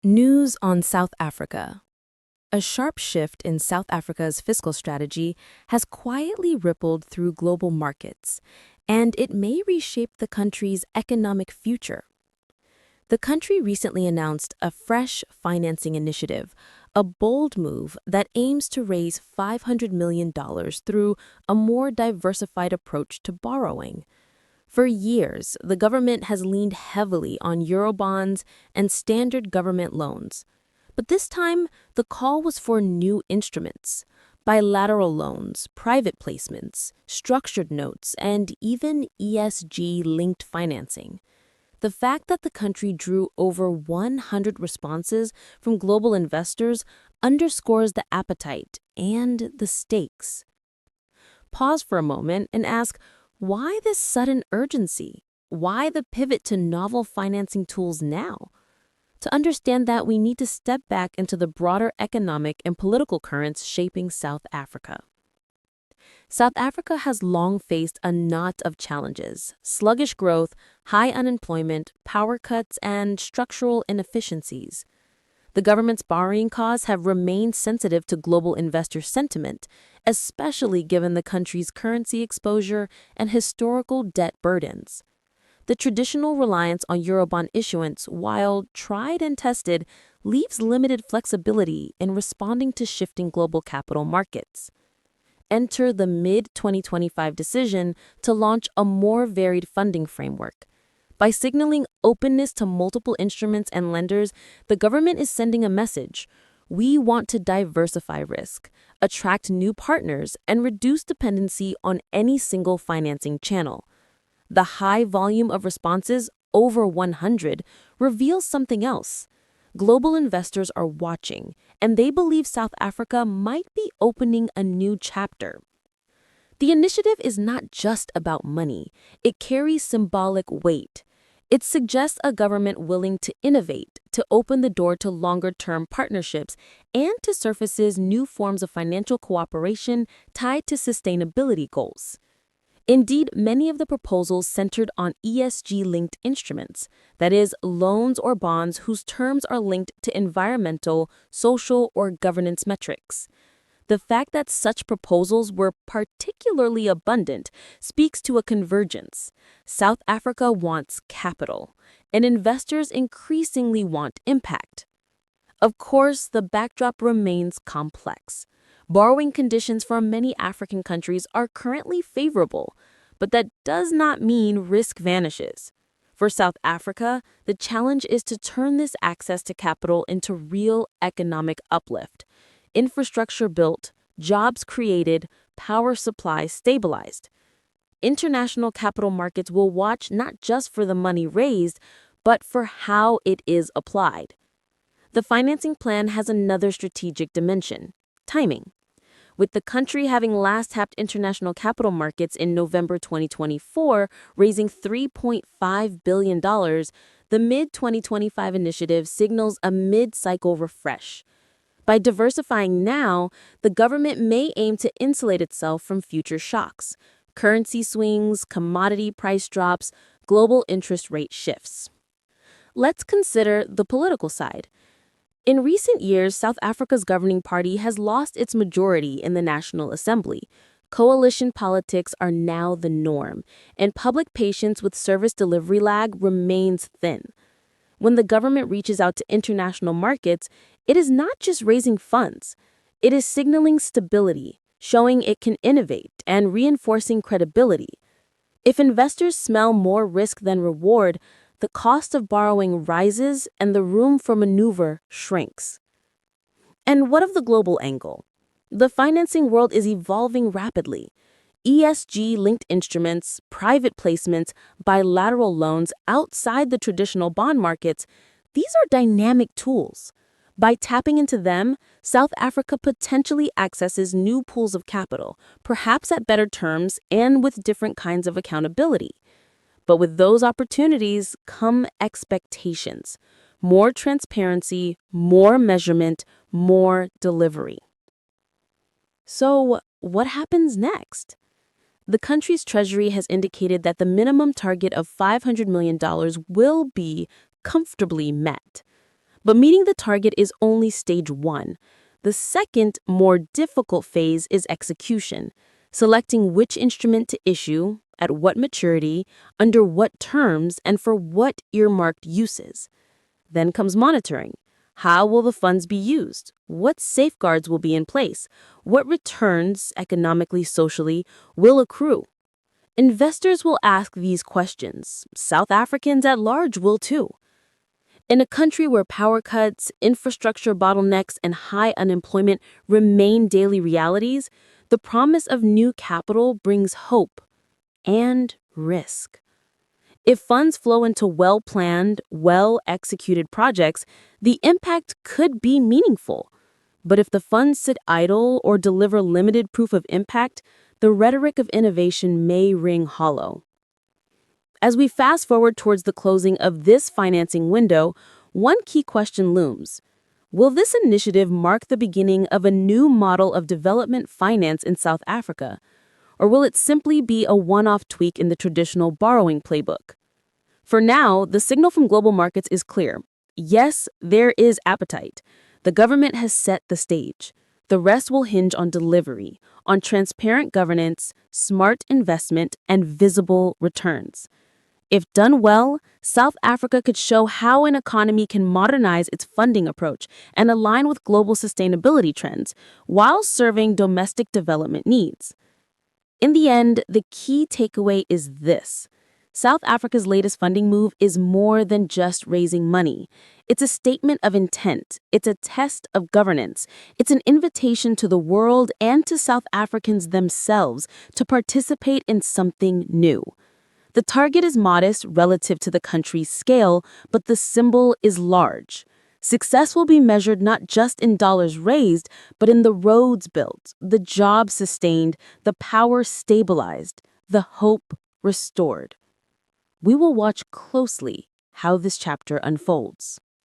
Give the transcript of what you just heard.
News on South Africa. A sharp shift in South Africa's fiscal strategy has quietly rippled through global markets, and it may reshape the country's economic future. The country recently announced a fresh financing initiative, a bold move that aims to raise $500 million through a more diversified approach to borrowing. For years, the government has leaned heavily on Eurobonds and standard government loans. But this time, the call was for new instruments: bilateral loans, private placements, structured notes, and even ESG-linked financing. The fact that the country drew over 100 responses from global investors underscores the appetite and the stakes. Pause for a moment and ask, why this sudden urgency? Why the pivot to novel financing tools now? To understand that, we need to step back into the broader economic and political currents shaping South Africa. South Africa has long faced a knot of challenges: sluggish growth, high unemployment, power cuts, and structural inefficiencies. The government's borrowing costs have remained sensitive to global investor sentiment, especially given the country's currency exposure and historical debt burdens. The traditional reliance on Eurobond issuance, while tried and tested, leaves limited flexibility in responding to shifting global capital markets. Enter the mid-2025 decision to launch a more varied funding framework. By signaling openness to multiple instruments and lenders, the government is sending a message: we want to diversify risk, attract new partners, and reduce dependency on any single financing channel. The high volume of responses, over 100, reveals something else. Global investors are watching, and they believe South Africa might be opening a new chapter. The initiative is not just about money, it carries symbolic weight. It suggests a government willing to innovate, to open the door to longer-term partnerships, and to surfaces new forms of financial cooperation tied to sustainability goals. Indeed, many of the proposals centered on ESG-linked instruments, that is, loans or bonds whose terms are linked to environmental, social, or governance metrics. The fact that such proposals were particularly abundant speaks to a convergence. South Africa wants capital, and investors increasingly want impact. Of course, the backdrop remains complex. Borrowing conditions for many African countries are currently favorable, but that does not mean risk vanishes. For South Africa, the challenge is to turn this access to capital into real economic uplift. Infrastructure built, jobs created, power supply stabilized. International capital markets will watch not just for the money raised, but for how it is applied. The financing plan has another strategic dimension: timing. With the country having last tapped international capital markets in November 2024, raising $3.5 billion, the mid-2025 initiative signals a mid-cycle refresh. By diversifying now, the government may aim to insulate itself from future shocks: currency swings, commodity price drops, global interest rate shifts. Let's consider the political side. In recent years, South Africa's governing party has lost its majority in the National Assembly. Coalition politics are now the norm, and public patience with service delivery lag remains thin. When the government reaches out to international markets, it is not just raising funds. It is signaling stability, showing it can innovate, and reinforcing credibility. If investors smell more risk than reward, the cost of borrowing rises and the room for maneuver shrinks. And what of the global angle? The financing world is evolving rapidly. ESG-linked instruments, private placements, bilateral loans outside the traditional bond markets, these are dynamic tools. By tapping into them, South Africa potentially accesses new pools of capital, perhaps at better terms and with different kinds of accountability. But with those opportunities come expectations: more transparency, more measurement, more delivery. So, what happens next? The country's treasury has indicated that the minimum target of $500 million will be comfortably met. But meeting the target is only stage one. The second, more difficult phase is execution, selecting which instrument to issue, at what maturity, under what terms, and for what earmarked uses. Then comes monitoring. How will the funds be used? What safeguards will be in place? What returns, economically, socially, will accrue? Investors will ask these questions. South Africans at large will too. In a country where power cuts, infrastructure bottlenecks, and high unemployment remain daily realities, the promise of new capital brings hope and risk. If funds flow into well-planned, well-executed projects, the impact could be meaningful. But if the funds sit idle or deliver limited proof of impact, the rhetoric of innovation may ring hollow. As we fast forward towards the closing of this financing window, one key question looms. Will this initiative mark the beginning of a new model of development finance in South Africa? Or will it simply be a one-off tweak in the traditional borrowing playbook? For now, the signal from global markets is clear. Yes, there is appetite. The government has set the stage. The rest will hinge on delivery, on transparent governance, smart investment, and visible returns. If done well, South Africa could show how an economy can modernize its funding approach and align with global sustainability trends while serving domestic development needs. In the end, the key takeaway is this. South Africa's latest funding move is more than just raising money. It's a statement of intent. It's a test of governance. It's an invitation to the world and to South Africans themselves to participate in something new. The target is modest relative to the country's scale, but the symbol is large. Success will be measured not just in dollars raised, but in the roads built, the jobs sustained, the power stabilized, the hope restored. We will watch closely how this chapter unfolds.